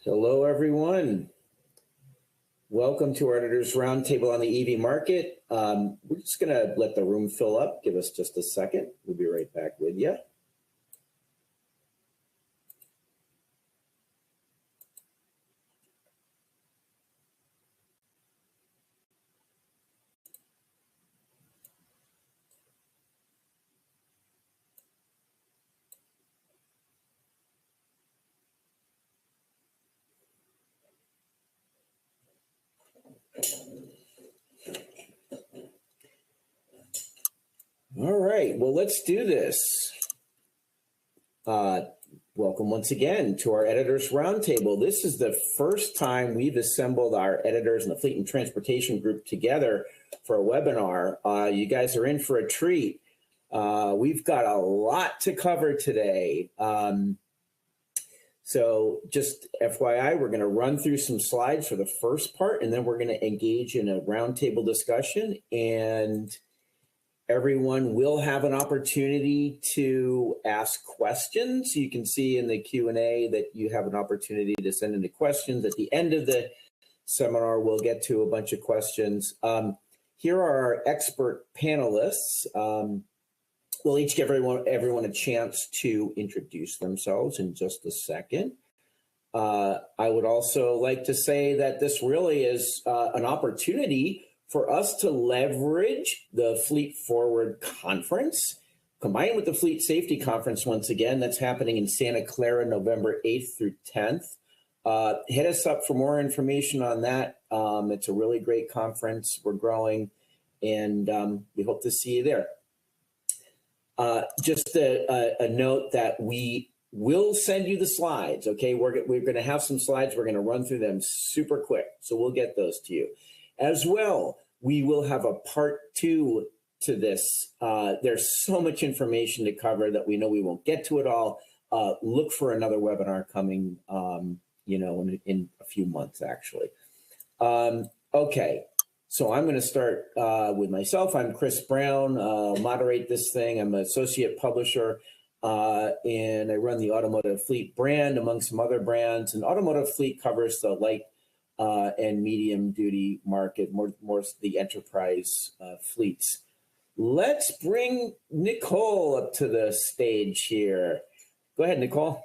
Hello, everyone. Welcome to our Editors Roundtable on the EV market. We're just going to let the room fill up. Give us just a second. We'll be right back with you. All right, well, let's do this. Welcome once again to our Editors Roundtable. This is the first time we've assembled our editors and the Fleet and Transportation group together for a webinar. You guys are in for a treat. We've got a lot to cover today. So just FYI, we're going to run through some slides for the first part, and then we're going to engage in a roundtable discussion, and everyone will have an opportunity to ask questions. You can see in the Q&A that you have an opportunity to send in the questions. At the end of the seminar, we'll get to a bunch of questions. Here are our expert panelists. We'll each give everyone a chance to introduce themselves in just a second. I would also like to say that this really is an opportunity for us to leverage the Fleet Forward Conference, combined with the Fleet Safety Conference once again. That's happening in Santa Clara, November 8th through 10th. Hit us up for more information on that. It's a really great conference. We're growing, and we hope to see you there. Just a note that we will send you the slides, okay? We're going to have some slides. We're going to run through them super quick, so we'll get those to you. As well, we will have a part 2 to this. There's so much information to cover that we know we won't get to it all. Look for another webinar coming, in a few months, actually. Okay, so I'm going to start with myself. I'm Chris Brown. I'll moderate this thing. I'm an associate publisher, and I run the Automotive Fleet brand among some other brands. And Automotive Fleet covers the light and medium duty market, more the enterprise fleets. Let's bring Nicole up to the stage here. Go ahead, Nicole.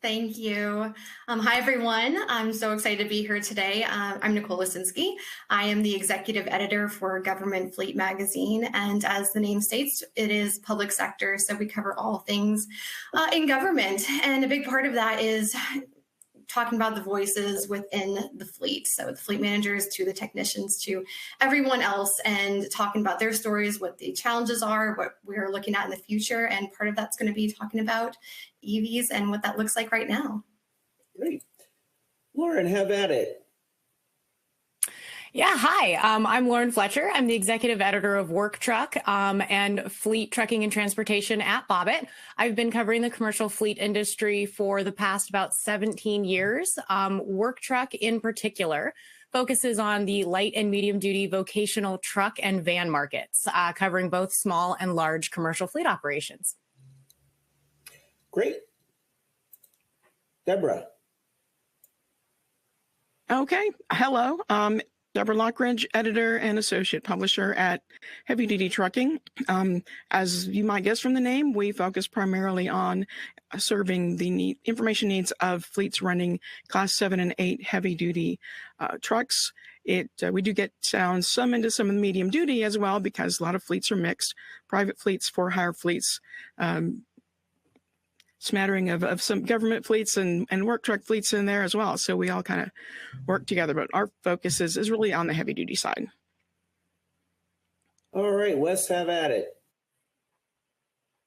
Thank you. Hi, everyone. I'm so excited to be here today. I'm Nicole Lisinski. I am the executive editor for Government Fleet magazine. And as the name states, it is public sector. So we cover all things in government. And a big part of that is talking about the voices within the fleet. So the fleet managers to the technicians to everyone else, and talking about their stories, what the challenges are, what we're looking at in the future. And part of that's going to be talking about EVs and what that looks like right now. Great. Lauren, have at it. Yeah, hi, I'm Lauren Fletcher. I'm the executive editor of Work Truck and Fleet Trucking and Transportation at Bobit. I've been covering the commercial fleet industry for the past about 17 years. Work Truck in particular focuses on the light and medium duty vocational truck and van markets, covering both small and large commercial fleet operations. Great. Deborah. Okay, hello. Deborah Lockridge, editor and associate publisher at Heavy Duty Trucking. As you might guess from the name, we focus primarily on serving the information needs of fleets running Class 7 and 8 heavy duty trucks. We do get down some into some of the medium duty as well, because a lot of fleets are mixed, private fleets, for-hire fleets, smattering of some government fleets and work truck fleets in there as well. So we all kind of work together, but our focus is really on the heavy duty side. All right, Wes, have at it.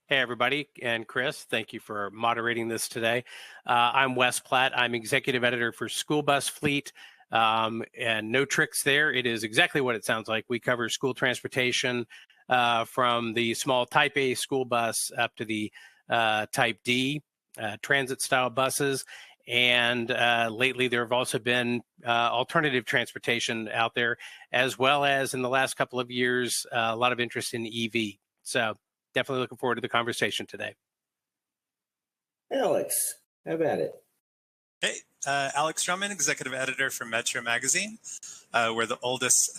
Hey, everybody, and Chris, thank you for moderating this today. I'm Wes Platt. I'm executive editor for School Bus Fleet, and no tricks there. It is exactly what it sounds like. We cover school transportation from the small Type A school bus up to the Type D transit style buses, and lately there have also been alternative transportation out there, as well as in the last couple of years a lot of interest in EV. So definitely looking forward to the conversation today. Alex, have at it. Hey, Alex Drummond, executive editor for Metro Magazine. We're the oldest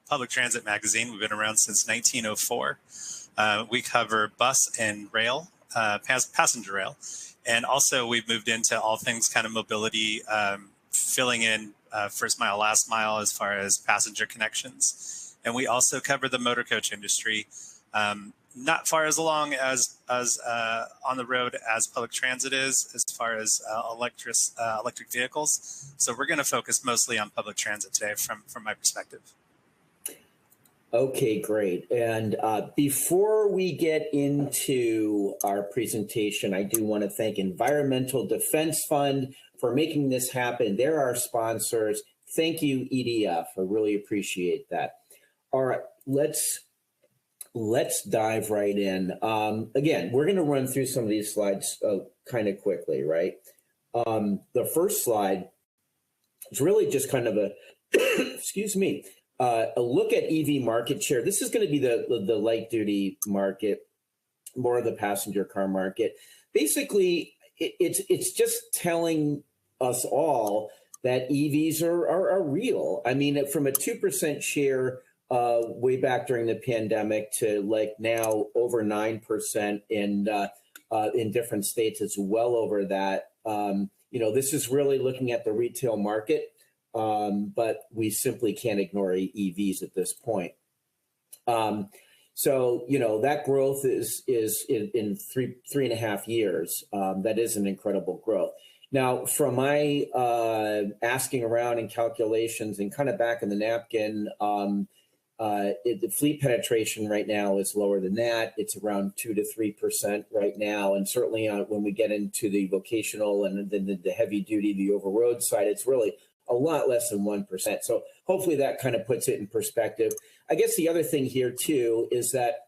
public transit magazine. We've been around since 1904. We cover bus and rail, passenger rail. And also we've moved into all things kind of mobility, filling in first mile, last mile as far as passenger connections. And we also cover the motor coach industry. Not far as along as on the road as public transit is, as far as electric vehicles. So we're going to focus mostly on public transit today from my perspective. Okay, great. And before we get into our presentation, I do want to thank Environmental Defense Fund for making this happen. They're our sponsors. Thank you, EDF. I really appreciate that. All right, let's dive right in. Again, we're going to run through some of these slides kind of quickly, right? The first slide is really just kind of a, excuse me, a look at EV market share. This is going to be the light duty market, more of the passenger car market. Basically, it's just telling us all that EVs are real. I mean, from a 2% share way back during the pandemic to like now over 9% in different states, it's well over that. This is really looking at the retail market. But we simply can't ignore EVs at this point. So that growth is in 3.5 years. That is an incredible growth. Now, from my asking around and calculations and kind of back in the napkin, the fleet penetration right now is lower than that. It's around 2 to 3% right now. And certainly when we get into the vocational and then the heavy duty, the over road side, it's really a lot less than 1%. So hopefully that kind of puts it in perspective. I guess the other thing here too is that,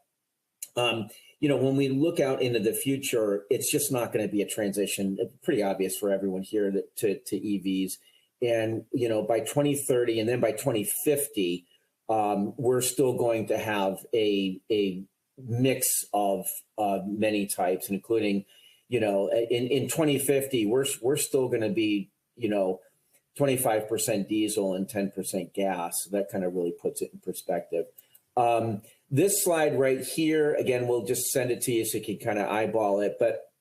when we look out into the future, it's just not going to be a transition. It's pretty obvious for everyone here to EVs. And, by 2030 and then by 2050, we're still going to have a mix of many types, including, in 2050, we're still going to be, 25% diesel and 10% gas. So that kind of really puts it in perspective. This slide right here, again, we'll just send it to you so you can kind of eyeball it, but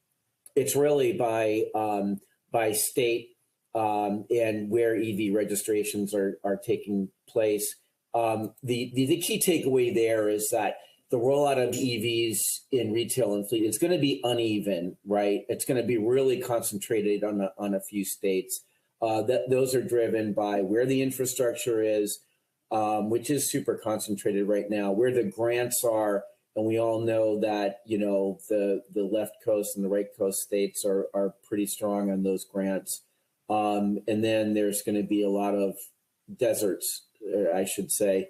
it's really by state and where EV registrations are taking place. The key takeaway there is that the rollout of EVs in retail and fleet is going to be uneven, right? It's going to be really concentrated on a few states. Those are driven by where the infrastructure is, which is super concentrated right now, where the grants are. And we all know that, the left coast and the right coast states are pretty strong on those grants. And then there's going to be a lot of deserts, I should say,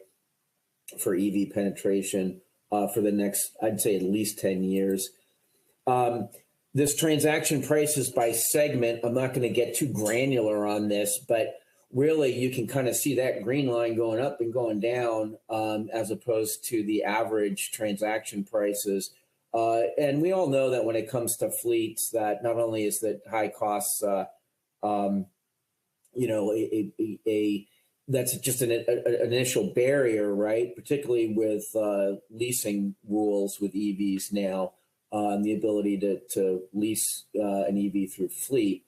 for EV penetration for the next, I'd say at least 10 years. This transaction prices by segment, I'm not going to get too granular on this, but really you can kind of see that green line going up and going down as opposed to the average transaction prices. And we all know that when it comes to fleets, that not only is that high costs, that's just an initial barrier, right? Particularly with leasing rules with EVs now. The ability to lease an EV through fleet.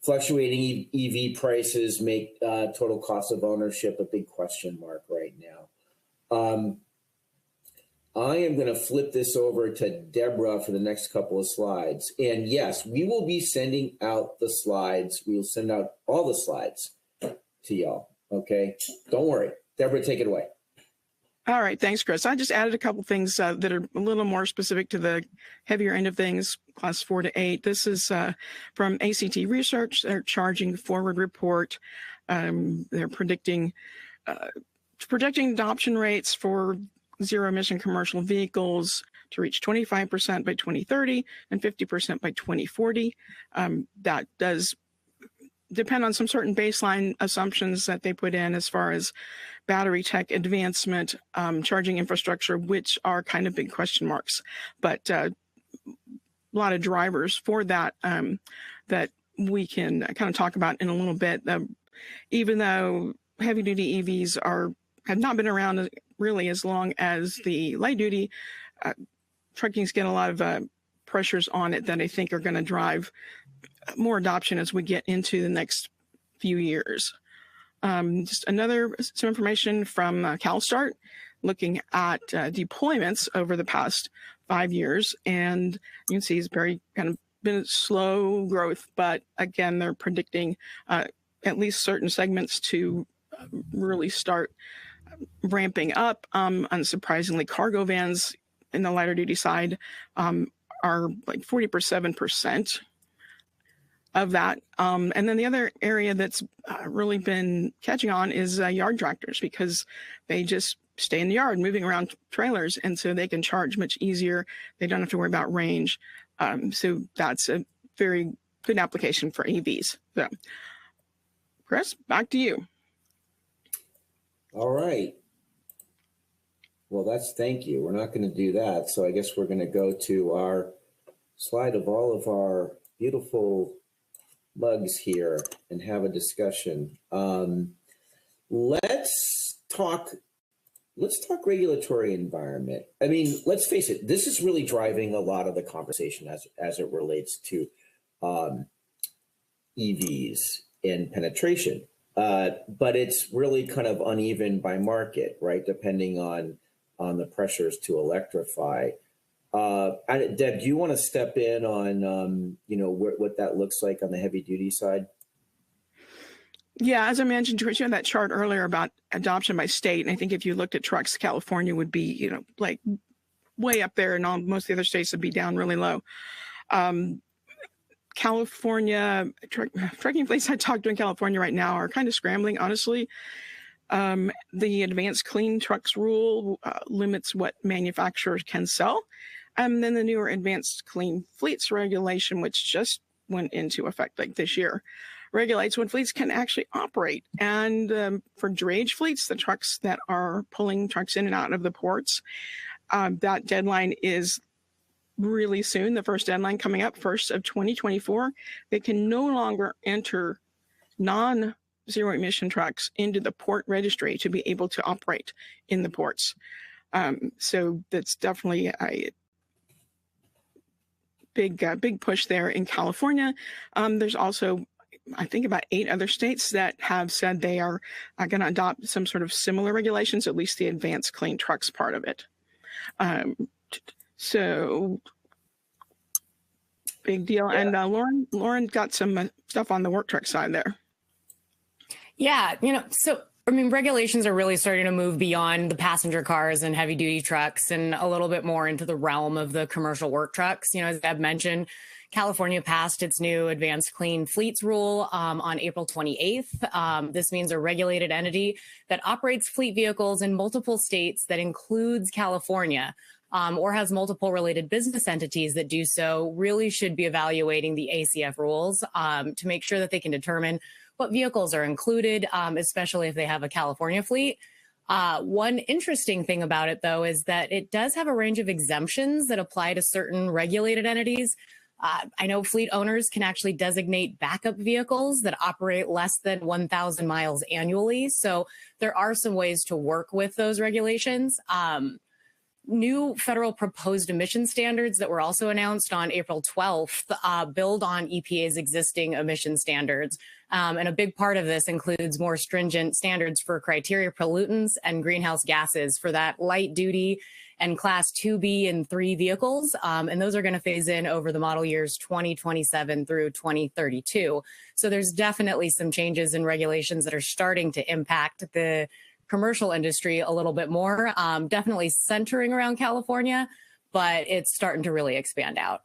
Fluctuating EV prices make total cost of ownership a big question mark right now. I am going to flip this over to Deborah for the next couple of slides. And yes, we will be sending out the slides. We will send out all the slides to y'all, okay? Don't worry. Deborah, take it away. All right, thanks, Chris. I just added a couple things that are a little more specific to the heavier end of things, class 4 to 8. This is from ACT Research, their charging forward report. They're predicting adoption rates for zero-emission commercial vehicles to reach 25% by 2030 and 50% by 2040. That does depend on some certain baseline assumptions that they put in as far as battery tech advancement, charging infrastructure, which are kind of big question marks. But a lot of drivers for that that we can kind of talk about in a little bit. Even though heavy duty EVs have not been around really as long as the light duty, trucking's getting a lot of pressures on it that I think are going to drive more adoption as we get into the next few years. Just some information from CalSTART looking at deployments over the past 5 years, and you can see it's very kind of been a slow growth, but again, they're predicting at least certain segments to really start ramping up. Unsurprisingly, cargo vans in the lighter duty side are like 47% of that. And then the other area that's really been catching on is yard tractors, because they just stay in the yard moving around trailers, and so they can charge much easier. They don't have to worry about range. So that's a very good application for EVs. So, Chris, back to you. All right. Well, thank you. We're not going to do that. So I guess we're going to go to our slide of all of our beautiful mugs here and have a discussion. Let's talk regulatory environment. I mean, let's face it, this is really driving a lot of the conversation as it relates to EVs and penetration. But it's really kind of uneven by market, right? Depending on the pressures to electrify. Deb, do you want to step in on what that looks like on the heavy duty side? Yeah, as I mentioned, Trish, you had that chart earlier about adoption by state, and I think if you looked at trucks, California would be, like way up there, and most of the other states would be down really low. California trucking fleets I talked to in California right now are kind of scrambling, honestly. The advanced clean trucks rule limits what manufacturers can sell. And then the newer advanced clean fleets regulation, which just went into effect like this year, regulates when fleets can actually operate. And for drayage fleets, the trucks that are pulling trucks in and out of the ports, that deadline is really soon. The first deadline coming up, 1st of 2024. They can no longer enter non-zero emission trucks into the port registry to be able to operate in the ports. So that's definitely a big push there in California. There's also, I think, about 8 other states that have said they are going to adopt some sort of similar regulations, at least the advanced clean trucks part of it. So big deal. Yeah. And Lauren got some stuff on the work truck side there. Yeah, so I mean, regulations are really starting to move beyond the passenger cars and heavy duty trucks and a little bit more into the realm of the commercial work trucks. As Deb mentioned, California passed its new advanced clean fleets rule on April 28th. This means a regulated entity that operates fleet vehicles in multiple states that includes California, or has multiple related business entities that do so, really should be evaluating the ACF rules to make sure that they can determine what vehicles are included, especially if they have a California fleet. One interesting thing about it, though, is that it does have a range of exemptions that apply to certain regulated entities. I know fleet owners can actually designate backup vehicles that operate less than 1,000 miles annually. So there are some ways to work with those regulations. New federal proposed emission standards that were also announced on April 12th build on EPA's existing emission standards. And a big part of this includes more stringent standards for criteria pollutants and greenhouse gases for that light duty and class 2B and 3 vehicles. And those are going to phase in over the model years 2027 through 2032. So there's definitely some changes in regulations that are starting to impact the commercial industry a little bit more, definitely centering around California, but it's starting to really expand out.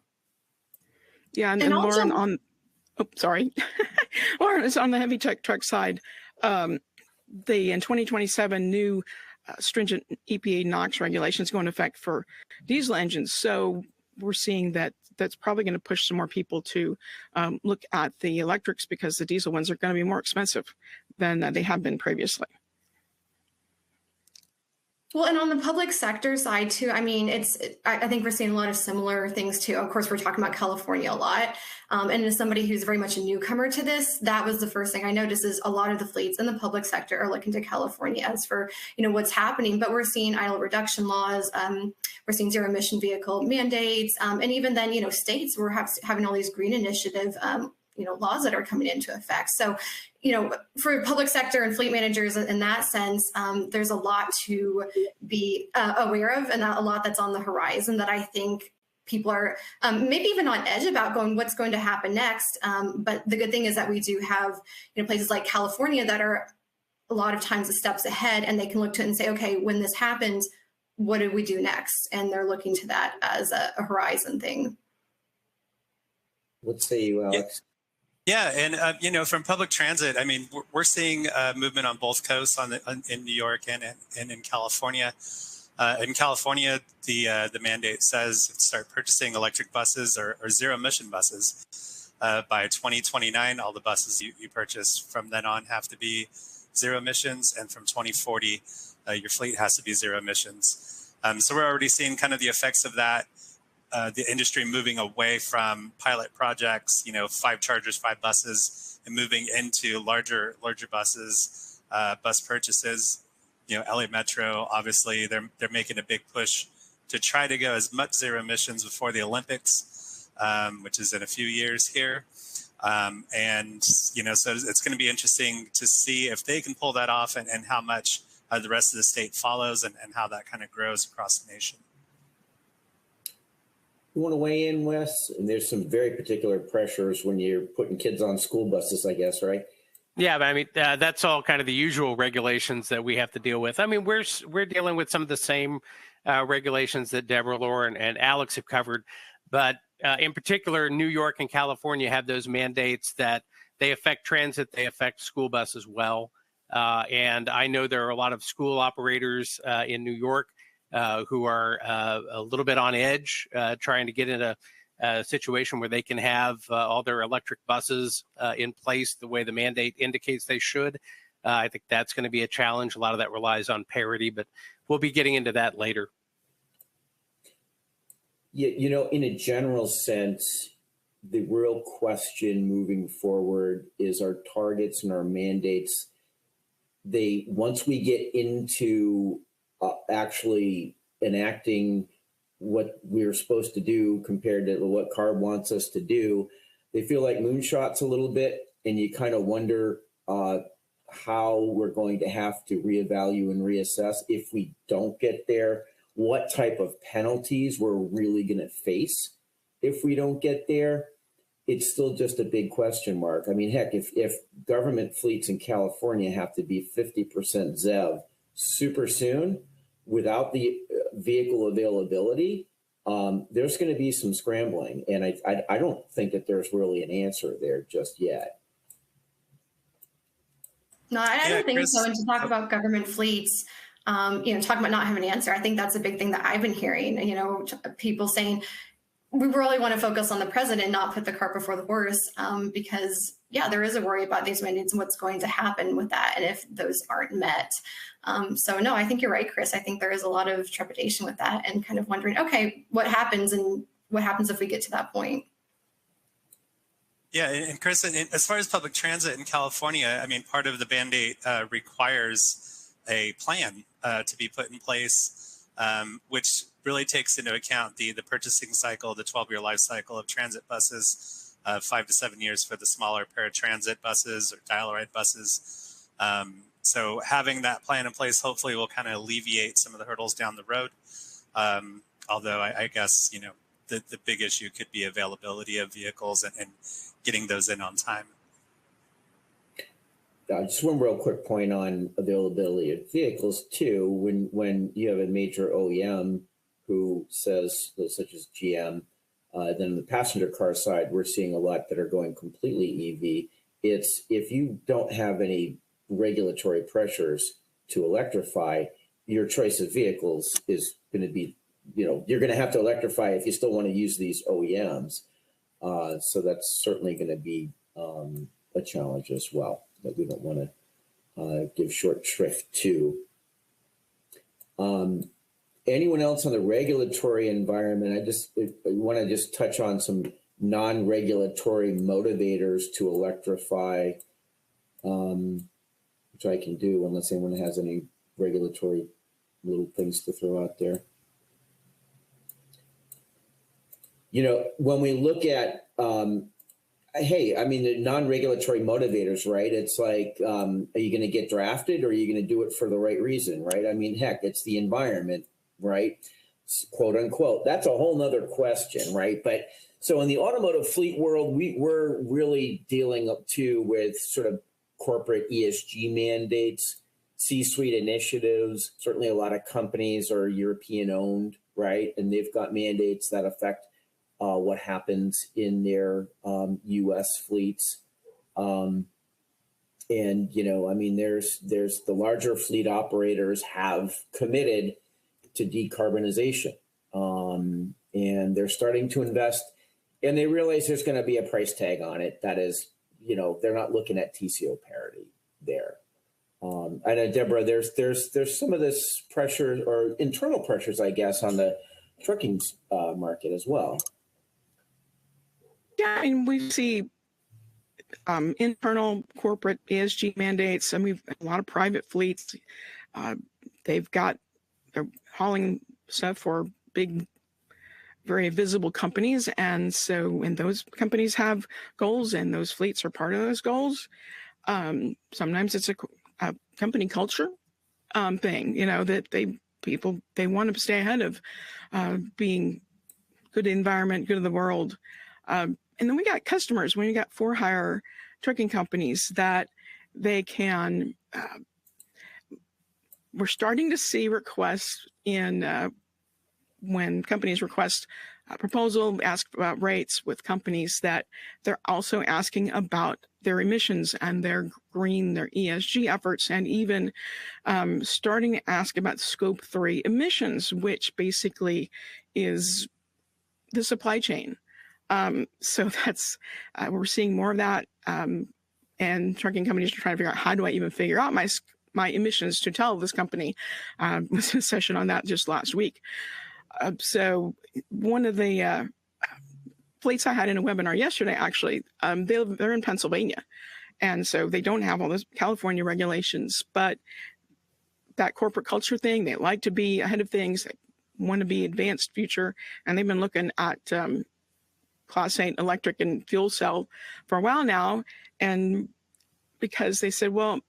Yeah, and Lauren Lauren is on the heavy truck side. In 2027 new stringent EPA NOx regulations go into effect for diesel engines. So we're seeing that that's probably going to push some more people to look at the electrics, because the diesel ones are going to be more expensive than they have been previously. Well, and on the public sector side too, I mean, I think we're seeing a lot of similar things too. Of course, we're talking about California a lot. And as somebody who's very much a newcomer to this, that was the first thing I noticed is a lot of the fleets in the public sector are looking to California as for, what's happening. But we're seeing idle reduction laws. We're seeing zero emission vehicle mandates. And even then, states were having all these green initiative laws that are coming into effect. So, for public sector and fleet managers in that sense, there's a lot to be aware of and a lot that's on the horizon that I think people are maybe even on edge about going, what's going to happen next? But the good thing is that we do have, places like California that are a lot of times the steps ahead, and they can look to it and say, okay, when this happens, what do we do next? And they're looking to that as a horizon thing. What say you, Alex? Yeah, and from public transit, I mean, we're seeing movement on both coasts, in New York and in California. In California, the mandate says start purchasing electric buses or zero emission buses by 2029. All the buses you purchase from then on have to be zero emissions, and from 2040, your fleet has to be zero emissions. So we're already seeing kind of the effects of that. The industry moving away from pilot projects, 5 chargers, 5 buses, and moving into larger buses, bus purchases. LA Metro, obviously, they're making a big push to try to go as much zero emissions before the Olympics, which is in a few years here. So it's going to be interesting to see if they can pull that off and how much the rest of the state follows and how that kind of grows across the nation. You want to weigh in, Wes? And there's some very particular pressures when you're putting kids on school buses, I guess, right? Yeah, but I mean, that's all kind of the usual regulations that we have to deal with. I mean, we're dealing with some of the same regulations that Deborah, Lauren, and Alex have covered. But in particular, New York and California have those mandates that they affect transit, they affect school bus as well. And I know there are a lot of school operators in New York who are a little bit on edge, trying to get in a situation where they can have all their electric buses in place the way the mandate indicates they should. I think that's going to be a challenge. A lot of that relies on parity, but we'll be getting into that later. Yeah, in a general sense, the real question moving forward is our targets and our mandates. Once we get into actually enacting what we're supposed to do compared to what CARB wants us to do, they feel like moonshots a little bit, and you kind of wonder how we're going to have to reevaluate and reassess if we don't get there, what type of penalties we're really going to face if we don't get there. It's still just a big question mark. I mean, heck, if government fleets in California have to be 50% ZEV super soon without the vehicle availability, there's going to be some scrambling. And I don't think that there's really an answer there just yet. No, I don't think Chris, so. And to talk about government fleets, talking about not having an answer, I think that's a big thing that I've been hearing, people saying, we really want to focus on the president, not put the cart before the horse, because, there is a worry about these mandates and what's going to happen with that and if those aren't met. So, no, I think you're right, Chris. I think there is a lot of trepidation with that and kind of wondering, okay, what happens and what happens if we get to that point? Yeah, and Chris, as far as public transit in California, I mean, part of the mandate requires a plan to be put in place, which really takes into account the purchasing cycle, the 12-year life cycle of transit buses, 5 to 7 years for the smaller paratransit buses or dial-a-ride buses. So having that plan in place hopefully will kind of alleviate some of the hurdles down the road. Although I guess, the big issue could be availability of vehicles and getting those in on time. Just one real quick point on availability of vehicles too. When you have a major OEM who says, such as GM, then on the passenger car side, we're seeing a lot that are going completely EV. It's if you don't have any regulatory pressures to electrify, your choice of vehicles is going to be, you're going to have to electrify if you still want to use these OEMs. So that's certainly going to be a challenge as well that we don't want to give short shrift to. Anyone else on the regulatory environment? I want to just touch on some non-regulatory motivators to electrify, which I can do unless anyone has any regulatory little things to throw out there. When we look at, hey, I mean, the non-regulatory motivators, right? It's like, are you going to get drafted or are you going to do it for the right reason, right? I mean, heck, it's the environment, right? Quote unquote. That's a whole nother question, right? But so in the automotive fleet world, we're really dealing up to with sort of corporate ESG mandates, C-suite initiatives. Certainly a lot of companies are European owned, right? And they've got mandates that affect what happens in their U.S. fleets. And, I mean, there's the larger fleet operators have committed to decarbonization, and they're starting to invest, and they realize there's going to be a price tag on it. That is, they're not looking at TCO parity there. I know, Deborah, there's some of this pressure or internal pressures, I guess, on the trucking market as well. Yeah, and we see internal corporate ESG mandates. I mean, a lot of private fleets, they're hauling stuff for big, very visible companies. And those companies have goals and those fleets are part of those goals. Sometimes it's a company culture thing, that they want to stay ahead of being good environment, good to the world. And then we got customers. When you got for-hire trucking companies that they can, we're starting to see requests when companies request a proposal, ask about rates with companies, that they're also asking about their emissions and their ESG efforts, and even starting to ask about Scope 3 emissions, which basically is the supply chain. So that's, we're seeing more of that. And trucking companies are trying to figure out, how do I even figure out my emissions to tell this company? Was a session on that just last week. So one of the fleets I had in a webinar yesterday, actually, they're in Pennsylvania. And so they don't have all those California regulations, but that corporate culture thing, they like to be ahead of things. They want to be advanced future. And they've been looking at Class 8 electric and fuel cell for a while now. And because they said, well,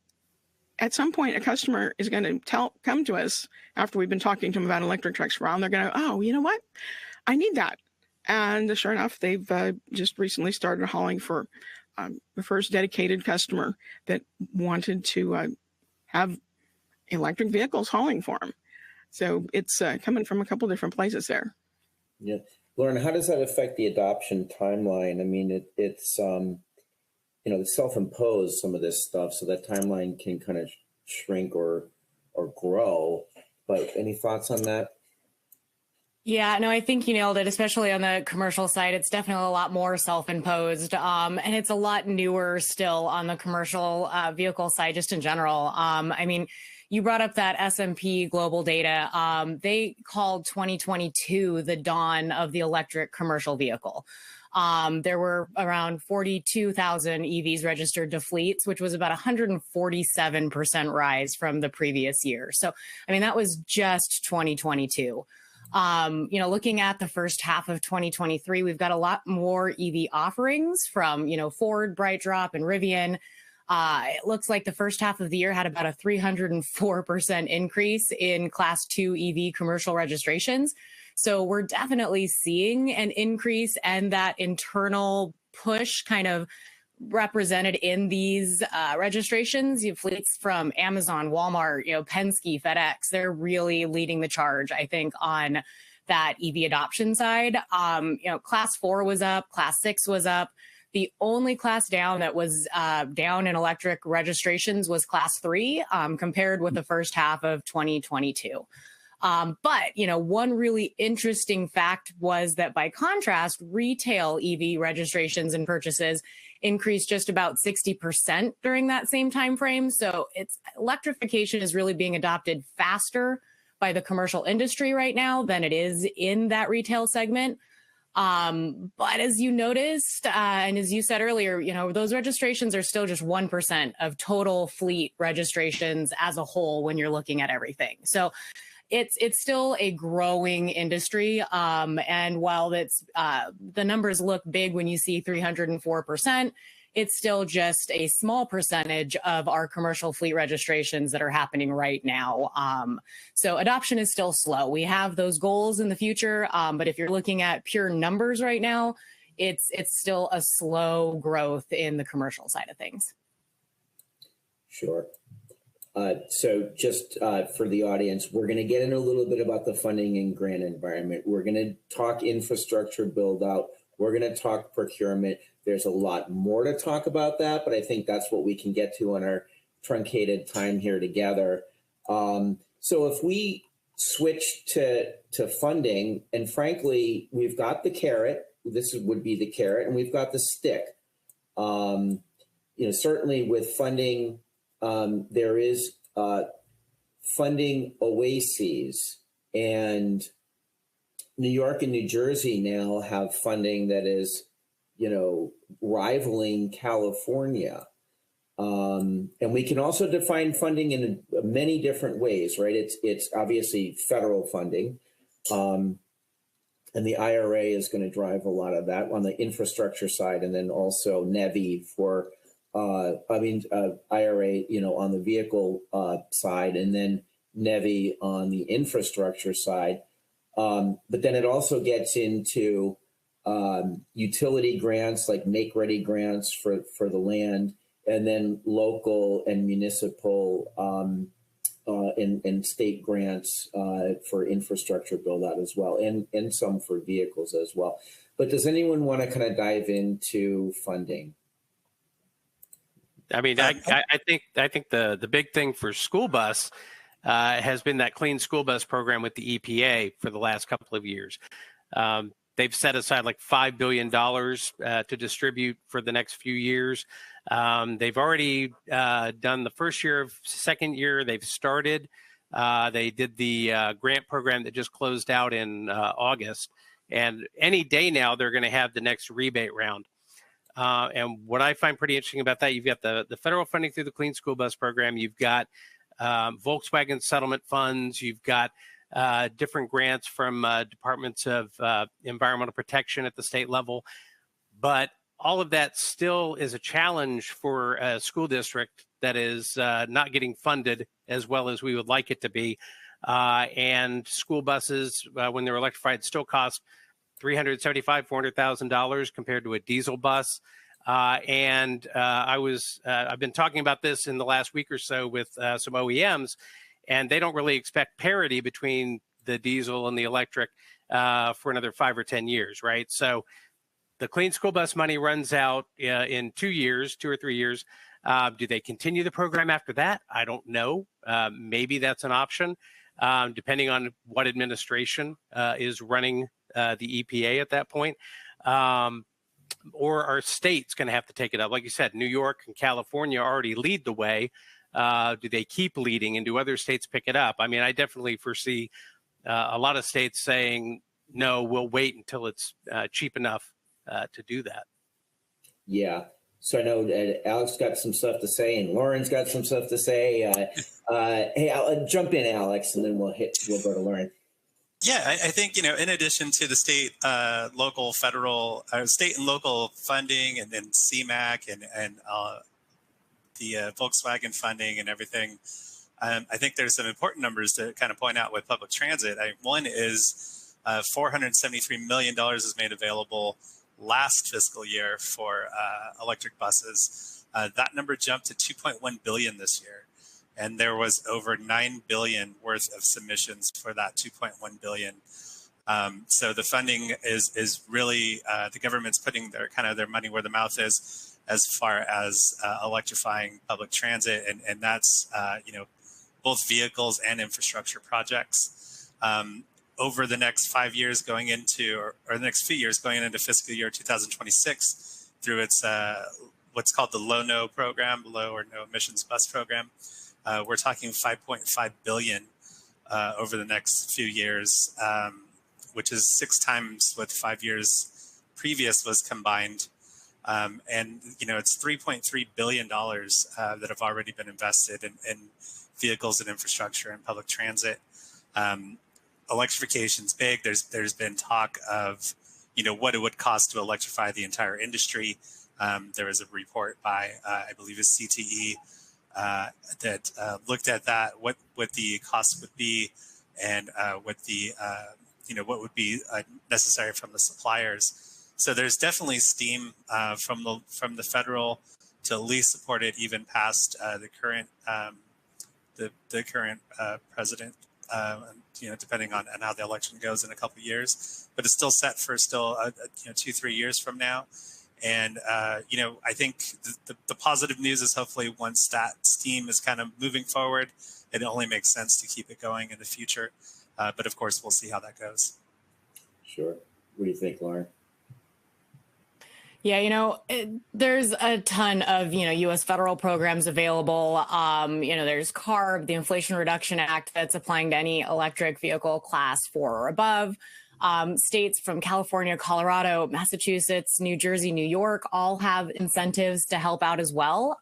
at some point a customer is going to come to us after we've been talking to them about electric trucks for a while, and they're going to, oh, you know what? I need that. And sure enough, they've just recently started hauling for the first dedicated customer that wanted to have electric vehicles hauling for them. So it's coming from a couple different places there. Yeah. Lauren, how does that affect the adoption timeline? I mean, it's it's self-imposed, some of this stuff, so that timeline can kind of shrink or grow. But any thoughts on that? Yeah, no, I think you nailed it, especially on the commercial side. It's definitely a lot more self-imposed, and it's a lot newer still on the commercial vehicle side, just in general. I mean, you brought up that S&P global data. They called 2022 the dawn of the electric commercial vehicle. There were around 42,000 EVs registered to fleets, which was about 147% rise from the previous year. So, I mean, that was just 2022. Looking at the first half of 2023, we've got a lot more EV offerings from, Ford, BrightDrop, and Rivian. It looks like the first half of the year had about a 304% increase in Class 2 EV commercial registrations. So we're definitely seeing an increase, and that internal push kind of represented in these registrations. You have fleets from Amazon, Walmart, Penske, FedEx. They're really leading the charge, I think, on that EV adoption side. Class 4 was up, Class 6 was up. The only class down that was down in electric registrations was Class 3, compared with the first half of 2022. But one really interesting fact was that, by contrast, retail EV registrations and purchases increased just about 60% during that same time frame. So electrification is really being adopted faster by the commercial industry right now than it is in that retail segment. But as you noticed, and as you said earlier, those registrations are still just 1% of total fleet registrations as a whole when you're looking at everything. So it's still a growing industry. And while the numbers look big when you see 304%, it's still just a small percentage of our commercial fleet registrations that are happening right now. So adoption is still slow. We have those goals in the future, but if you're looking at pure numbers right now, it's still a slow growth in the commercial side of things. Sure. So just for the audience, we're going to get in a little bit about the funding and grant environment. We're going to talk infrastructure build out. We're going to talk procurement. There's a lot more to talk about that, but I think that's what we can get to on our truncated time here together. So if we switch to funding, and frankly, we've got the carrot. This would be the carrot, and we've got the stick. Certainly with funding, there is funding oases, and New York and New Jersey now have funding that is, rivaling California. And we can also define funding in many different ways, right? It's obviously federal funding. And the IRA is going to drive a lot of that on the infrastructure side, and then also NEVI for, IRA, on the vehicle side, and then NEVI on the infrastructure side. But then it also gets into utility grants, like make-ready grants for the land, and then local and municipal and state grants for infrastructure build-out as well, and some for vehicles as well. But does anyone want to kind of dive into funding? I mean, I think the big thing for school bus has been that clean school bus program with the EPA for the last couple of years. They've set aside like $5 billion to distribute for the next few years. They've already done the first year. Second year, they've started. They did the grant program that just closed out in August. And any day now, they're going to have the next rebate round. And what I find pretty interesting about that, you've got the federal funding through the Clean School Bus Program. You've got Volkswagen settlement funds. You've got different grants from departments of environmental protection at the state level. But all of that still is a challenge for a school district that is not getting funded as well as we would like it to be. And school buses, when they're electrified, still cost $375,000, $400,000 compared to a diesel bus. I've been talking about this in the last week or so with some OEMs, and they don't really expect parity between the diesel and the electric for another 5 or 10 years, right? So the clean school bus money runs out in 2 or 3 years. Do they continue the program after that? I don't know. Maybe that's an option, depending on what administration is running the EPA at that point. Or are states going to have to take it up? Like you said, New York and California already lead the way. Do they keep leading, and do other states pick it up? I mean, I definitely foresee a lot of states saying, no, we'll wait until it's cheap enough to do that. Yeah. So I know Alex got some stuff to say, and Lauren's got some stuff to say. Hey, I'll jump in, Alex, and then we'll go to Lauren. Yeah, I think, in addition to the state, local, federal, state and local funding, and then CMAQ and the Volkswagen funding and everything, I think there's some important numbers to kind of point out with public transit. One is $473 million is made available last fiscal year for electric buses. That number jumped to $2.1 billion this year. And there was over $9 billion worth of submissions for that $2.1 billion. So the funding is really the government's putting their money where the mouth is as far as electrifying public transit, and that's both vehicles and infrastructure projects. Over the next 5 years going into, or the next few years going into fiscal year 2026, through its what's called the low or no emissions bus program. We're talking $5.5 billion over the next few years, which is 6 times what 5 years previous was combined. And, it's $3.3 billion that have already been invested in vehicles and infrastructure and public transit. Electrification's big. There's been talk of, what it would cost to electrify the entire industry. There was a report by, I believe it's CTE, that looked at that, what the cost would be, and what would be necessary from the suppliers. So there's definitely steam from the federal to at least support it even past the current president. Depending on how the election goes in a couple of years, but it's still set for 2-3 years from now. And, I think the positive news is hopefully once that steam is kind of moving forward, it only makes sense to keep it going in the future. But of course, we'll see how that goes. Sure. What do you think, Lauren? Yeah, there's a ton of, U.S. federal programs available. There's CARB, the Inflation Reduction Act, that's applying to any electric vehicle class 4 or above. States from California, Colorado, Massachusetts, New Jersey, New York all have incentives to help out as well.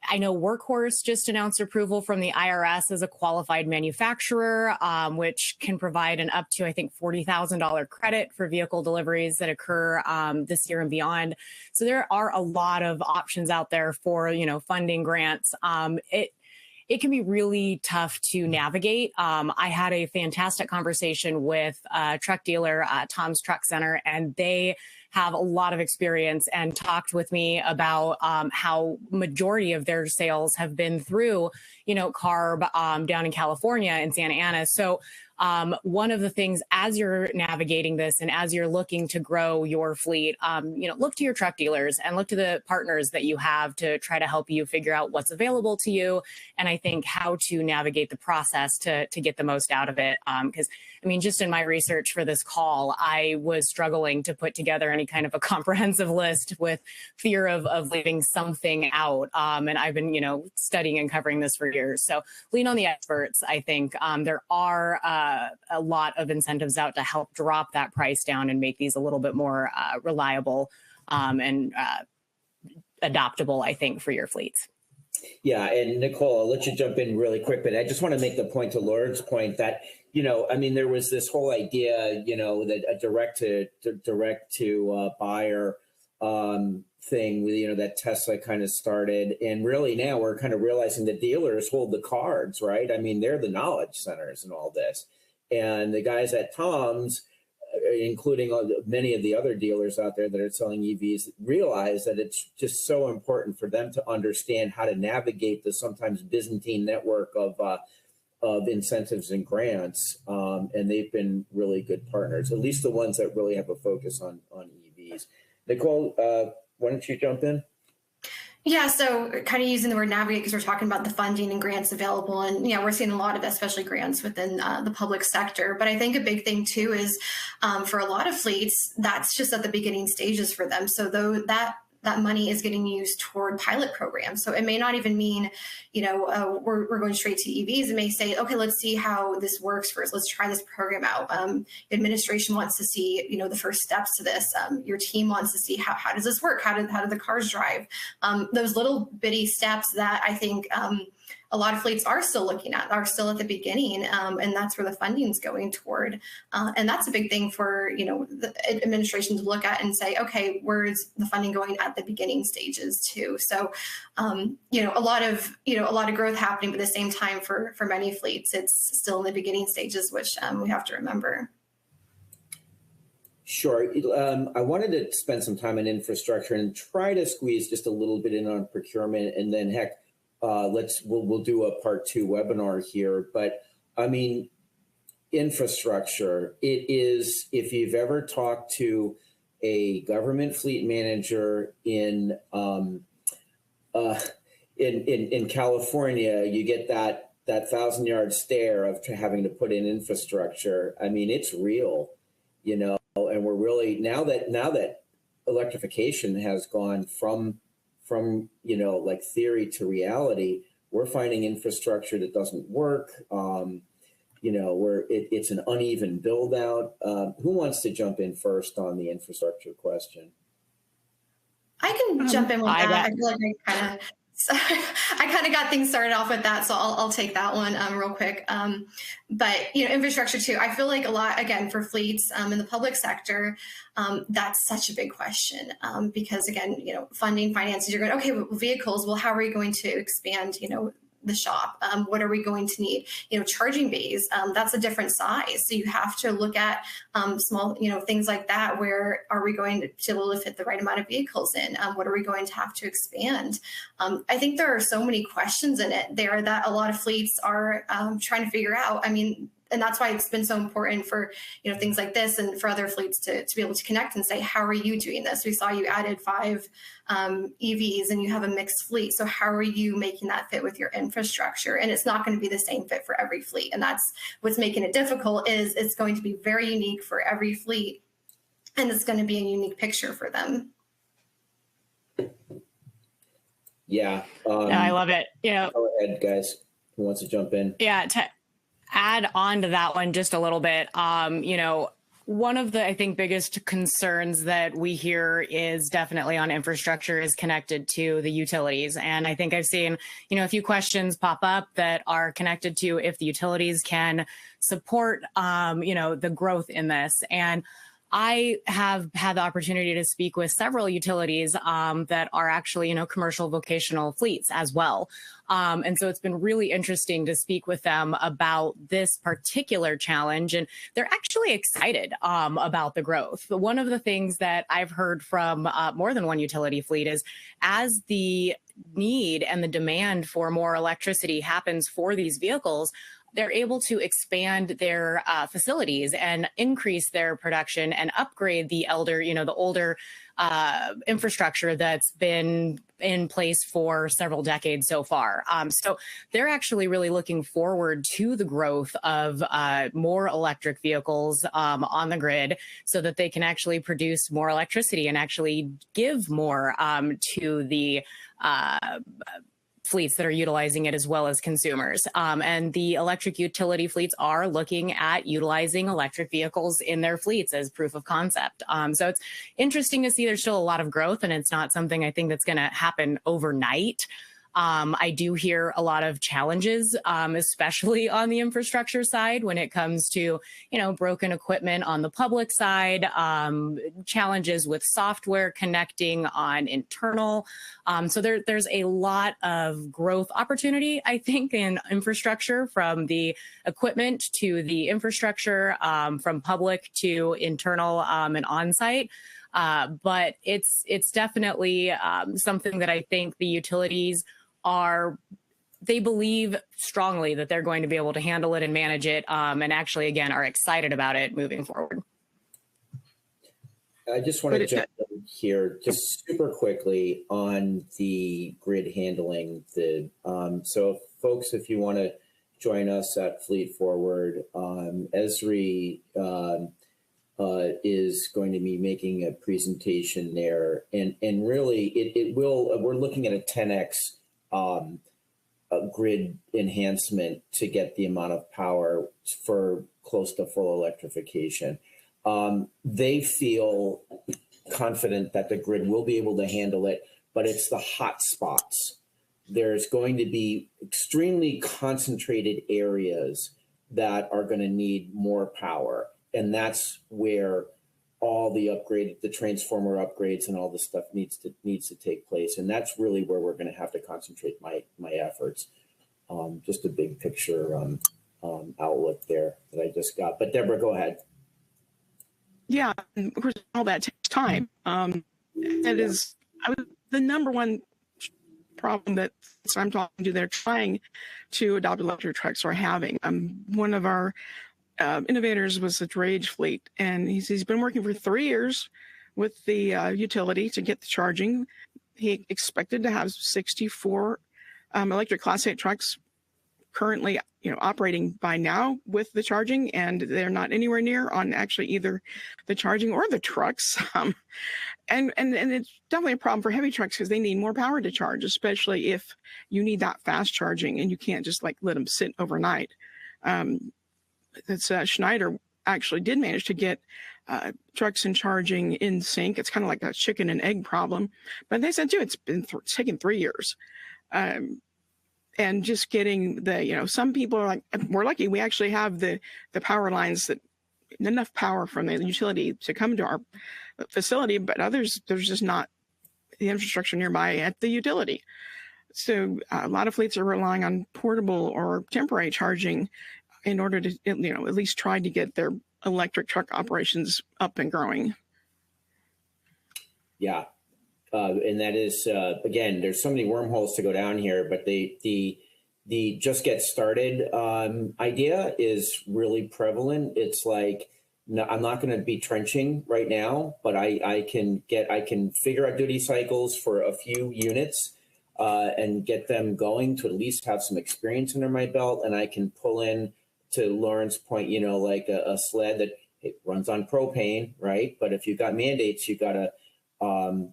I know Workhorse just announced approval from the IRS as a qualified manufacturer, which can provide an up to, I think, $40,000 credit for vehicle deliveries that occur this year and beyond. So there are a lot of options out there for, funding grants. It can be really tough to navigate. I had a fantastic conversation with a truck dealer, Tom's Truck Center, and they have a lot of experience and talked with me about how majority of their sales have been through, CARB down in California in Santa Ana. So one of the things as you're navigating this and as you're looking to grow your fleet, look to your truck dealers and look to the partners that you have to try to help you figure out what's available to you. And I think how to navigate the process to get the most out of it. Because just in my research for this call, I was struggling to put together any kind of a comprehensive list with fear of leaving something out. And I've been, studying and covering this for years. So lean on the experts. I think there are a lot of incentives out to help drop that price down and make these a little bit more reliable and adoptable, I think, for your fleets. Yeah, and Nicole, I'll let you jump in really quick, but I just want to make the point to Lauren's point that, there was this whole idea, that a direct to buyer thing, that Tesla kind of started. And really now we're kind of realizing the dealers hold the cards, right? They're the knowledge centers and all this. And the guys at Tom's, including many of the other dealers out there that are selling EVs, realize that it's just so important for them to understand how to navigate the sometimes Byzantine network of incentives and grants. And they've been really good partners, at least the ones that really have a focus on EVs. Nicole, why don't you jump in? Yeah, so kind of using the word navigate because we're talking about the funding and grants available. And we're seeing a lot of, especially grants within the public sector. But I think a big thing too is for a lot of fleets, that's just at the beginning stages for them. So though that money is getting used toward pilot programs. So it may not even mean, we're going straight to EVs. It may say, okay, let's see how this works first. Let's try this program out. Administration wants to see, the first steps to this. Your team wants to see how does this work? How do the cars drive? Those little bitty steps that I think a lot of fleets are still looking at, are still at the beginning, and that's where the funding is going toward. And that's a big thing for the administration to look at and say, okay, where's the funding going at the beginning stages too? So, a lot of growth happening, but at the same time, for many fleets, it's still in the beginning stages, which we have to remember. Sure. I wanted to spend some time on infrastructure and try to squeeze just a little bit in on procurement, and then heck, we'll do a part 2 webinar here. But infrastructure, it is, if you've ever talked to a government fleet manager in California, you get that 1,000-yard stare of having to put in infrastructure. It's real, and we're really, now that electrification has gone from like theory to reality, we're finding infrastructure that doesn't work. where it's an uneven build out. Who wants to jump in first on the infrastructure question? I can jump in with that. I feel like I kind of got things started off with that, so I'll take that one real quick. But infrastructure too. I feel like a lot again for fleets in the public sector. That's such a big question because again, funding, finances. You're going okay, well, vehicles. Well, how are we going to expand? The shop. What are we going to need? Charging bays. That's a different size. So you have to look at small, things like that. Where are we going to be able to fit the right amount of vehicles in? What are we going to have to expand? I think there are so many questions in it there that a lot of fleets are trying to figure out. And that's why it's been so important for things like this and for other fleets to be able to connect and say, how are you doing this? We saw you added 5 EVs and you have a mixed fleet. So how are you making that fit with your infrastructure? And it's not going to be the same fit for every fleet. And that's what's making it difficult is it's going to be very unique for every fleet. And it's going to be a unique picture for them. Yeah. No, I love it. Go ahead, guys. Who wants to jump in? Yeah. Add on to that one just a little bit. One of the, I think, biggest concerns that we hear is definitely on infrastructure is connected to the utilities. And I think I've seen, a few questions pop up that are connected to if the utilities can support, the growth in this. And I have had the opportunity to speak with several utilities that are actually, commercial vocational fleets as well. And so it's been really interesting to speak with them about this particular challenge. And they're actually excited about the growth. But one of the things that I've heard from more than one utility fleet is as the need and the demand for more electricity happens for these vehicles, they're able to expand their facilities and increase their production and upgrade the older infrastructure that's been in place for several decades so far. So they're actually really looking forward to the growth of more electric vehicles on the grid so that they can actually produce more electricity and actually give more to the fleets that are utilizing it as well as consumers. And the electric utility fleets are looking at utilizing electric vehicles in their fleets as proof of concept. So it's interesting to see there's still a lot of growth and it's not something I think that's going to happen overnight. I do hear a lot of challenges, especially on the infrastructure side when it comes to, broken equipment on the public side, challenges with software connecting on internal. So there's a lot of growth opportunity, I think, in infrastructure from the equipment to the infrastructure, from public to internal and on-site. But it's definitely something that I think the utilities they believe strongly that they're going to be able to handle it and manage it, and actually, again, are excited about it moving forward. I just want to jump in here just super quickly on the grid handling. So folks, if you want to join us at Fleet Forward, Esri is going to be making a presentation there. And really, we're looking at a 10x grid enhancement to get the amount of power for close to full electrification. They feel confident that the grid will be able to handle it, but it's the hot spots. There's going to be extremely concentrated areas that are going to need more power. And that's where all the transformer upgrades and all this stuff needs to take place. And that's really where we're going to have to concentrate my efforts. Just a big picture outlook there that I just got. But Deborah, go ahead. Yeah, of course, all that takes time. That is the number one problem that I'm talking to. They're trying to adopt electric trucks are having. One of our innovators was a drayage fleet, and he's been working for 3 years with the utility to get the charging. He expected to have 64 electric Class 8 trucks currently, operating by now with the charging, and they're not anywhere near on actually either the charging or the trucks. And it's definitely a problem for heavy trucks because they need more power to charge, especially if you need that fast charging and you can't just let them sit overnight. Schneider actually did manage to get trucks and charging in sync. It's kind of like a chicken and egg problem. But they said, too, it's been taken 3 years. And just getting some people are like, we're lucky we actually have the power lines, that enough power from the utility to come to our facility, but others, there's just not the infrastructure nearby at the utility. So a lot of fleets are relying on portable or temporary charging in order to, at least try to get their electric truck operations up and growing. Yeah. And that is, again, there's so many wormholes to go down here, but the just get started idea is really prevalent. It's like, no, I'm not going to be trenching right now, but I can figure out duty cycles for a few units and get them going to at least have some experience under my belt. And I can pull in, to Lauren's point, like a sled that it runs on propane, right? But if you've got mandates, you got to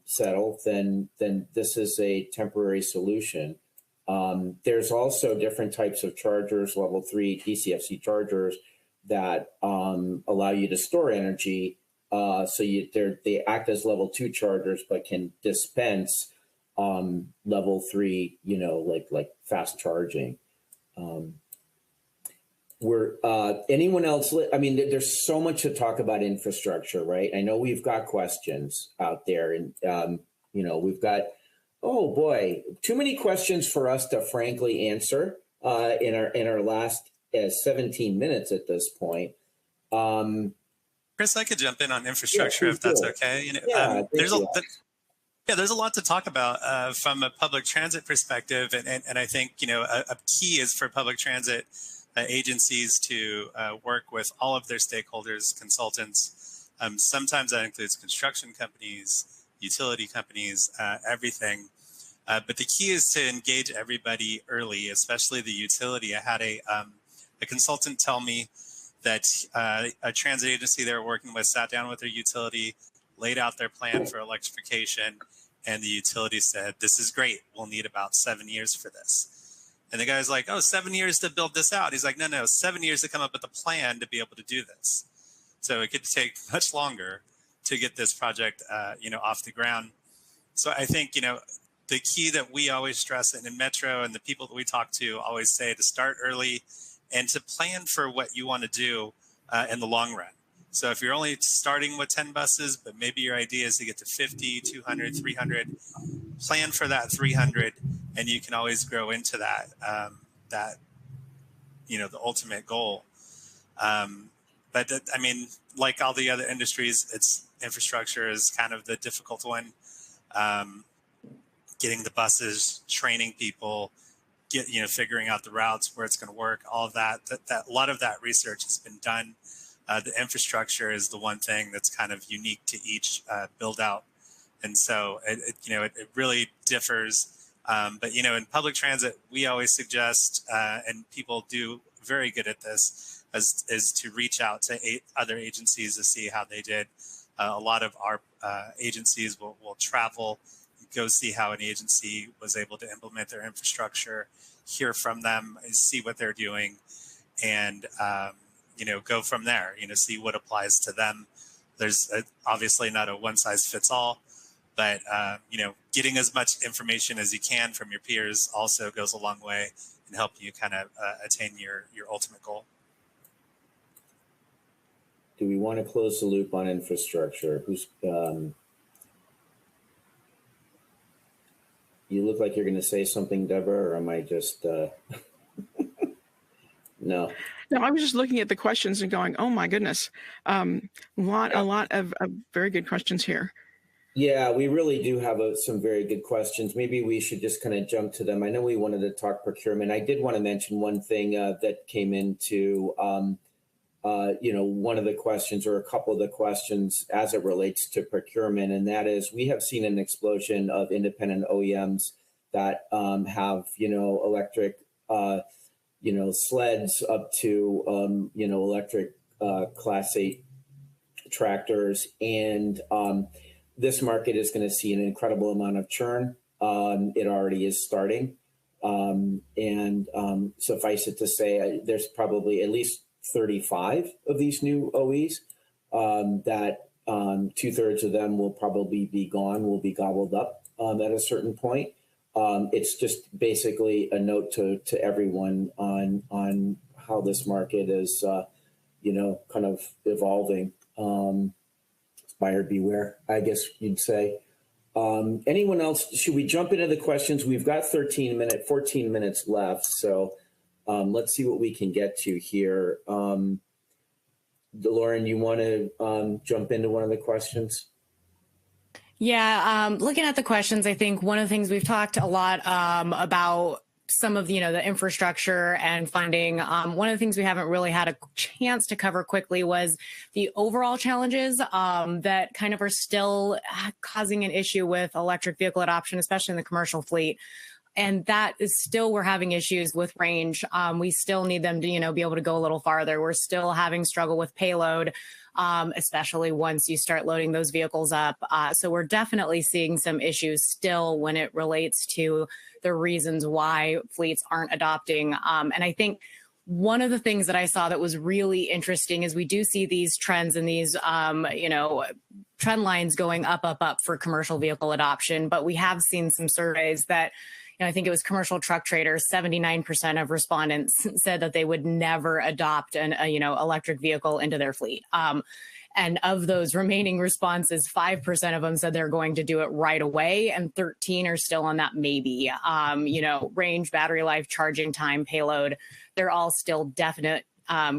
settle, then this is a temporary solution. There's also different types of chargers, level 3 DCFC chargers, that allow you to store energy. So they act as level 2 chargers, but can dispense level 3, like fast charging. Anyone else? I mean, there's so much to talk about infrastructure, right? I know we've got questions out there, and we've got, oh boy, too many questions for us to frankly answer in our last 17 minutes at this point. Chris, I could jump in on infrastructure if that's okay. There's a lot to talk about from a public transit perspective, and I think a key is for public transit agencies to work with all of their stakeholders, consultants. Sometimes that includes construction companies, utility companies, everything. But the key is to engage everybody early, especially the utility. I had a consultant tell me that a transit agency they were working with sat down with their utility, laid out their plan for electrification, and the utility said, "This is great. We'll need about 7 years for this." And the guy's like, "Oh, 7 years to build this out." He's like, no, 7 years to come up with a plan to be able to do this. So it could take much longer to get this project, off the ground. So I think, the key that we always stress, and in Metro and the people that we talk to always say, to start early and to plan for what you want to do in the long run. So if you're only starting with 10 buses, but maybe your idea is to get to 50, 200, 300, plan for that 300, and you can always grow into that, the ultimate goal. But like all the other industries, infrastructure is kind of the difficult one. Getting the buses, training people, figuring out the routes where it's going to work, all of that. A lot of that research has been done. The infrastructure is the one thing that's kind of unique to each build out. And so it really differs. But in public transit, we always suggest, and people do very good at this, is to reach out to other agencies to see how they did. A lot of our agencies will travel, go see how an agency was able to implement their infrastructure, hear from them, see what they're doing, and go from there. See what applies to them. There's obviously not a one size fits all. But, getting as much information as you can from your peers also goes a long way in helping you kind of attain your ultimate goal. Do we want to close the loop on infrastructure? You look like you're going to say something, Deborah, or am I just... No. No, I was just looking at the questions and going, oh my goodness. A lot of very good questions here. Yeah, we really do have some very good questions. Maybe we should just kind of jump to them. I know we wanted to talk procurement. I did want to mention one thing that came into, one of the questions, or a couple of the questions as it relates to procurement, and that is, we have seen an explosion of independent OEMs that have, electric, sleds up to, electric Class 8 tractors, and this market is going to see an incredible amount of churn. It already is starting. And suffice it to say, there's probably at least 35 of these new OEs, that 2/3 of them will probably be gone, will be gobbled up at a certain point. It's just basically a note to everyone on how this market is, kind of evolving. Buyer beware, I guess you'd say. Anyone else? Should we jump into the questions? We've got 14 minutes left. So let's see what we can get to here. Lauren, you want to jump into one of the questions? Yeah, looking at the questions, I think one of the things we've talked a lot about some of the infrastructure and funding. One of the things we haven't really had a chance to cover quickly was the overall challenges that kind of are still causing an issue with electric vehicle adoption, especially in the commercial fleet. And that is still, we're having issues with range. We still need them to, be able to go a little farther. We're still having struggle with payload, especially once you start loading those vehicles up. So we're definitely seeing some issues still when it relates to the reasons why fleets aren't adopting. And I think one of the things that I saw that was really interesting is we do see these trends and these, trend lines going up for commercial vehicle adoption. But we have seen some surveys that, I think it was Commercial Truck Traders, 79% of respondents said that they would never adopt an electric vehicle into their fleet. And of those remaining responses, 5% of them said they're going to do it right away, and 13 are still on that maybe. Range, battery life, charging time, payload, they're all still definite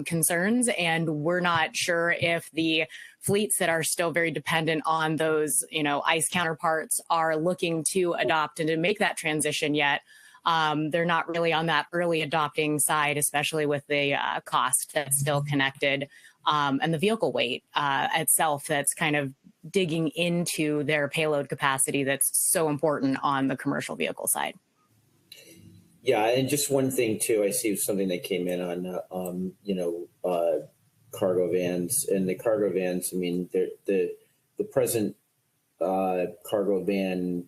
concerns. And we're not sure if the fleets that are still very dependent on those, ICE counterparts are looking to adopt and to make that transition yet. They're not really on that early adopting side, especially with the cost that's still connected and the vehicle weight itself that's kind of digging into their payload capacity that's so important on the commercial vehicle side. Yeah, and just one thing too, I see something that came in on, cargo vans. And the cargo vans, I mean, the present cargo van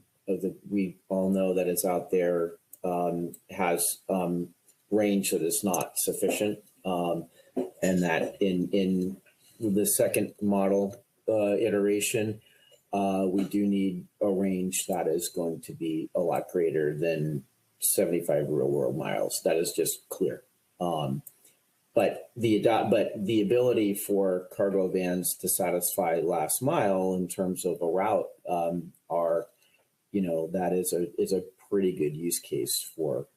we all know that is out there has range that is not sufficient, and that in the second model iteration, we do need a range that is going to be a lot greater than 75 real world miles. That is just clear. But the ability for cargo vans to satisfy last mile in terms of a route that is a pretty good use case for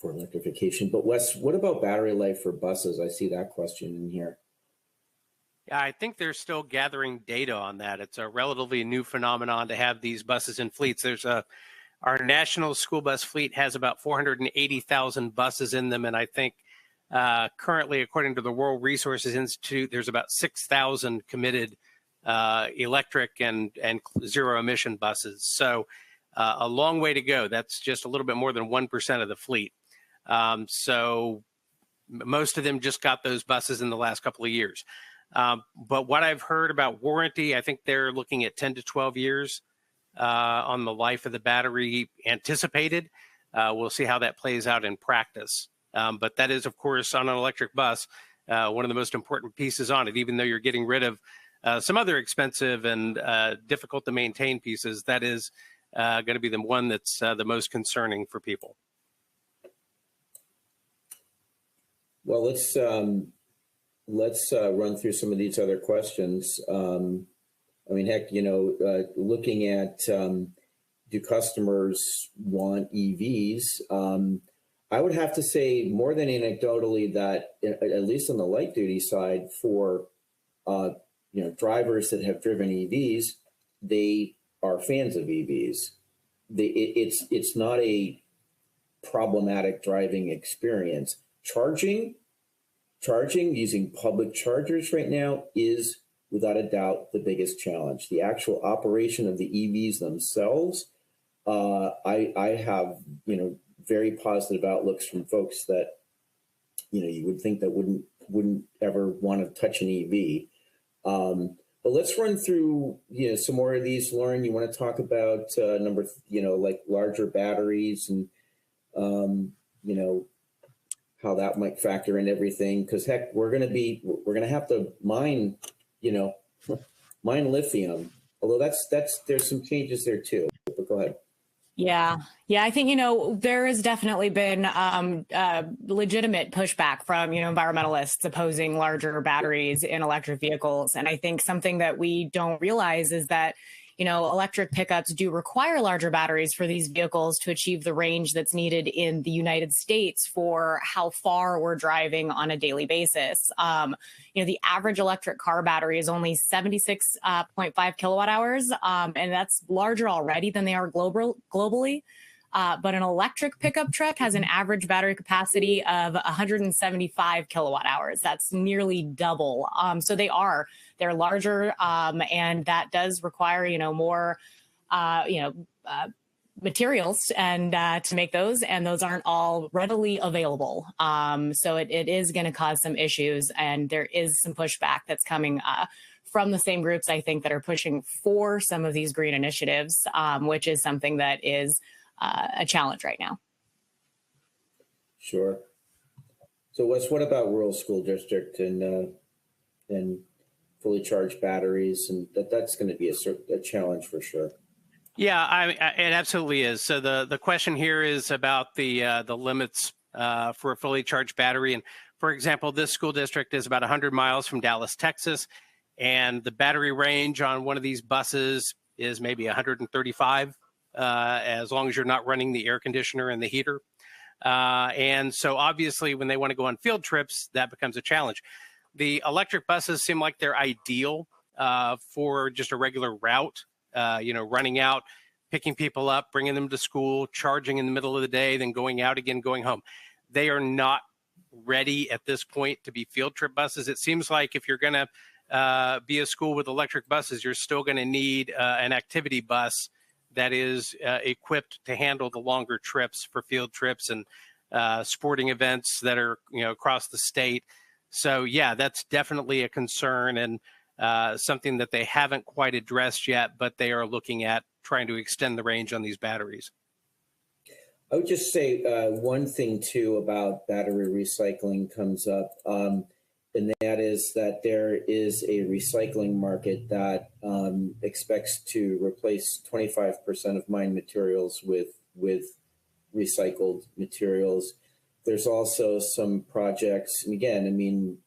electrification. But Wes, what about battery life for buses? I see that question in here. Yeah, I think they're still gathering data on that. It's a relatively new phenomenon to have these buses in fleets. Our national school bus fleet has about 480,000 buses in them, and I think currently, according to the World Resources Institute, there's about 6,000 committed electric and zero emission buses. So a long way to go. That's just a little bit more than 1% of the fleet. So most of them just got those buses in the last couple of years. But what I've heard about warranty, I think they're looking at 10 to 12 years on the life of the battery anticipated. We'll see how that plays out in practice. But that is, of course, on an electric bus, one of the most important pieces on it. Even though you're getting rid of some other expensive and difficult to maintain pieces, that is going to be the one that's the most concerning for people. Well, let's run through some of these other questions. Looking at do customers want EVs? I would have to say more than anecdotally that at least on the light duty side for drivers that have driven EVs, they are fans of EVs. It's not a problematic driving experience. Charging using public chargers right now is without a doubt the biggest challenge. The actual operation of the EVs themselves, I have very positive outlooks from folks that you would think that wouldn't ever want to touch an EV. But let's run through some more of these. Lauren, you want to talk about like larger batteries and how that might factor in everything. Because heck, we're gonna have to mine, mine lithium. Although there's some changes there too. But go ahead. Yeah. I think, there has definitely been legitimate pushback from, environmentalists opposing larger batteries in electric vehicles. And I think something that we don't realize is that, electric pickups do require larger batteries for these vehicles to achieve the range that's needed in the United States for how far we're driving on a daily basis. The average electric car battery is only 76.5 kilowatt hours, and that's larger already than they are globally. But an electric pickup truck has an average battery capacity of 175 kilowatt hours. That's nearly double. So they're larger, and that does require, more, materials and to make those, and those aren't all readily available. So it is going to cause some issues, and there is some pushback that's coming from the same groups, I think, that are pushing for some of these green initiatives, which is something that is a challenge right now. Sure. So Wes, what about rural school district and fully charged batteries? And that's going to be a challenge for sure. Yeah, it absolutely is. So the question here is about the limits for a fully charged battery. And for example, this school district is about 100 miles from Dallas, Texas, and the battery range on one of these buses is maybe 135, as long as you're not running the air conditioner and the heater. And so obviously when they want to go on field trips, that becomes a challenge. The electric buses seem like they're ideal for just a regular route. Running out, picking people up, bringing them to school, charging in the middle of the day, then going out again, going home. They are not ready at this point to be field trip buses. It seems like if you're going to be a school with electric buses, you're still going to need an activity bus that is equipped to handle the longer trips for field trips and sporting events that are, across the state. So yeah, that's definitely a concern, and something that they haven't quite addressed yet, but they are looking at trying to extend the range on these batteries. I would just say one thing too about battery recycling comes up, and that is that there is a recycling market that expects to replace 25% of mined materials with recycled materials. There's also some projects, and again, I mean,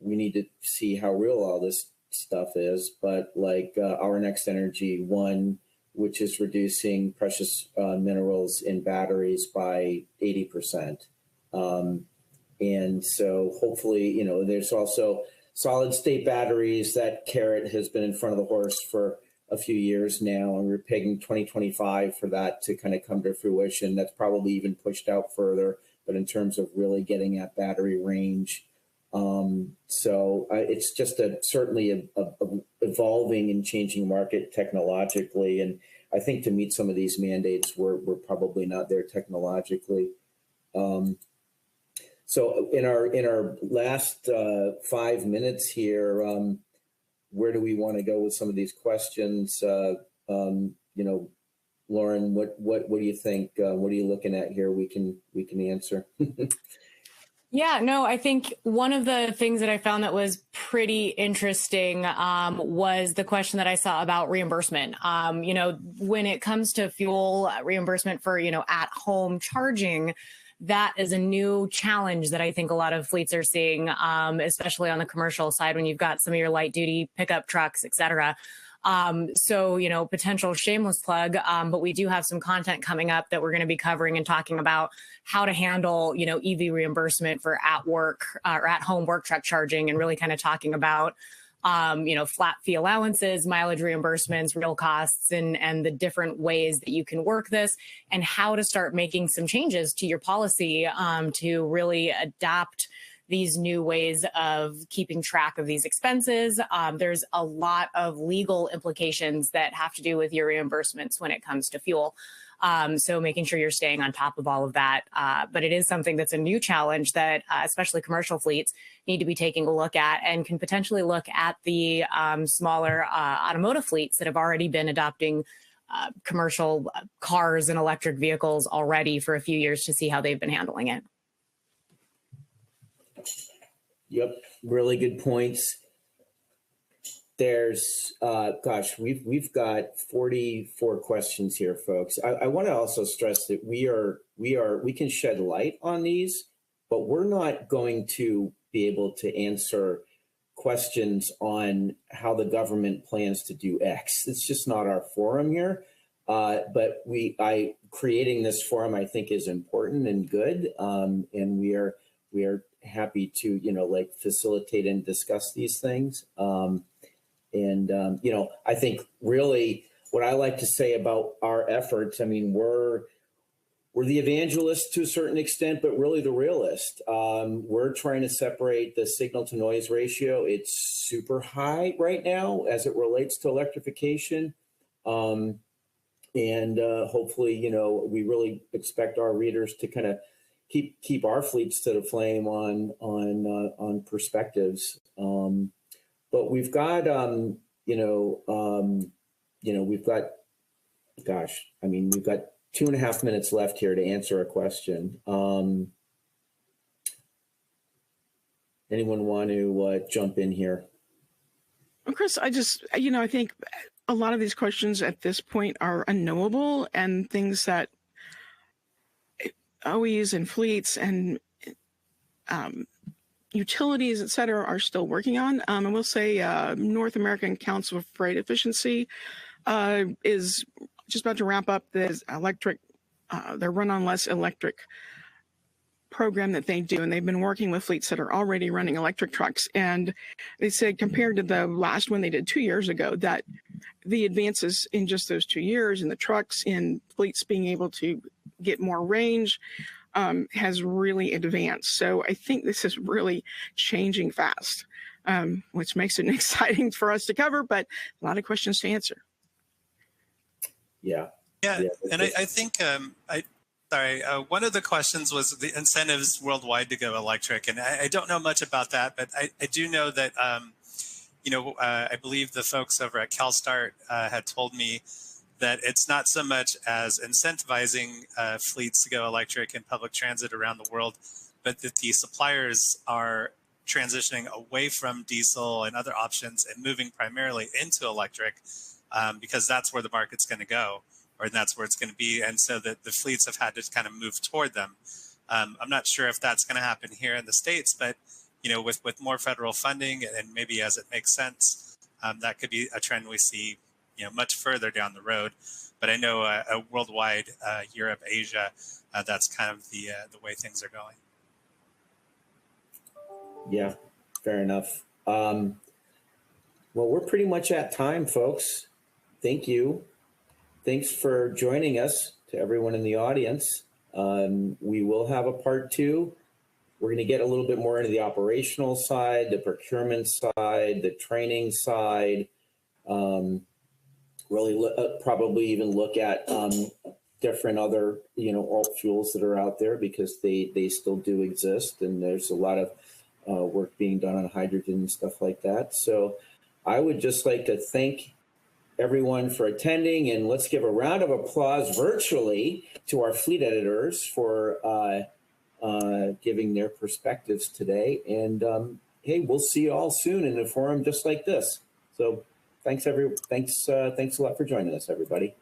we need to see how real all this stuff is, but like Our Next Energy 1, which is reducing precious minerals in batteries by 80%. And so hopefully, there's also solid state batteries. That carrot has been in front of the horse for a few years now, and we're pegging 2025 for that to kind of come to fruition. That's probably even pushed out further, but in terms of really getting at battery range. So it's just certainly a evolving and changing market technologically. And I think to meet some of these mandates, we're probably not there technologically. So in our last 5 minutes here, where do we want to go with some of these questions? Lauren, what do you think? What are you looking at here? We can answer. Yeah, no, I think one of the things that I found that was pretty interesting was the question that I saw about reimbursement. When it comes to fuel reimbursement for, at home charging, that is a new challenge that I think a lot of fleets are seeing, especially on the commercial side when you've got some of your light duty pickup trucks, et cetera. So, potential shameless plug, but we do have some content coming up that we're going to be covering and talking about how to handle, EV reimbursement for at work or at home work truck charging, and really kind of talking about, flat fee allowances, mileage reimbursements, real costs, and the different ways that you can work this, and how to start making some changes to your policy to really adapt these new ways of keeping track of these expenses. There's a lot of legal implications that have to do with your reimbursements when it comes to fuel. So making sure you're staying on top of all of that. But it is something that's a new challenge that especially commercial fleets need to be taking a look at, and can potentially look at the smaller automotive fleets that have already been adopting commercial cars and electric vehicles already for a few years to see how they've been handling it. Yep, really good points. There's, gosh, we've got 44 questions here, folks. I want to also stress that we can shed light on these, but we're not going to be able to answer questions on how the government plans to do X. It's just not our forum here. But creating this forum, I think, is important and good. And we are happy to, like, facilitate and discuss these things. I think really what I like to say about our efforts, I mean, we're the evangelists to a certain extent, but really the realist. We're trying to separate the signal to noise ratio. It's super high right now as it relates to electrification. Hopefully, we really expect our readers to kind of keep our fleets to the flame on perspectives. But we've got, we've got 2.5 minutes left here to answer a question. Anyone want to jump in here? Well, Chris, I think a lot of these questions at this point are unknowable and things that OEs and fleets and utilities, et cetera, are still working on. I will say North American Council of Freight Efficiency is just about to wrap up this their Run on Less electric program that they do, and they've been working with fleets that are already running electric trucks. And they said compared to the last one they did 2 years ago, that the advances in just those 2 years in the trucks, in fleets being able to get more range, has really advanced. So I think this is really changing fast, which makes it exciting for us to cover, but a lot of questions to answer. Yeah. And I think, one of the questions was the incentives worldwide to go electric. And I don't know much about that, but I do know that, I believe the folks over at CalSTART had told me that it's not so much as incentivizing fleets to go electric in public transit around the world, but that the suppliers are transitioning away from diesel and other options and moving primarily into electric because that's where the market's going to go, or that's where it's going to be. And so that the fleets have had to kind of move toward them. I'm not sure if that's going to happen here in the States, but with more federal funding and maybe as it makes sense, that could be a trend we see much further down the road. But I know worldwide, Europe, Asia, that's kind of the way things are going. Yeah, fair enough. Well, we're pretty much at time, folks. Thank you. Thanks for joining us, to everyone in the audience. We will have a part 2. We're going to get a little bit more into the operational side, the procurement side, the training side. Really probably even look at different other alt fuels that are out there, because they still do exist, and there's a lot of work being done on hydrogen and stuff like that. So I would just like to thank everyone for attending, and let's give a round of applause virtually to our fleet editors for giving their perspectives today. And hey, we'll see you all soon in a forum just like this. So thanks a lot for joining us, everybody.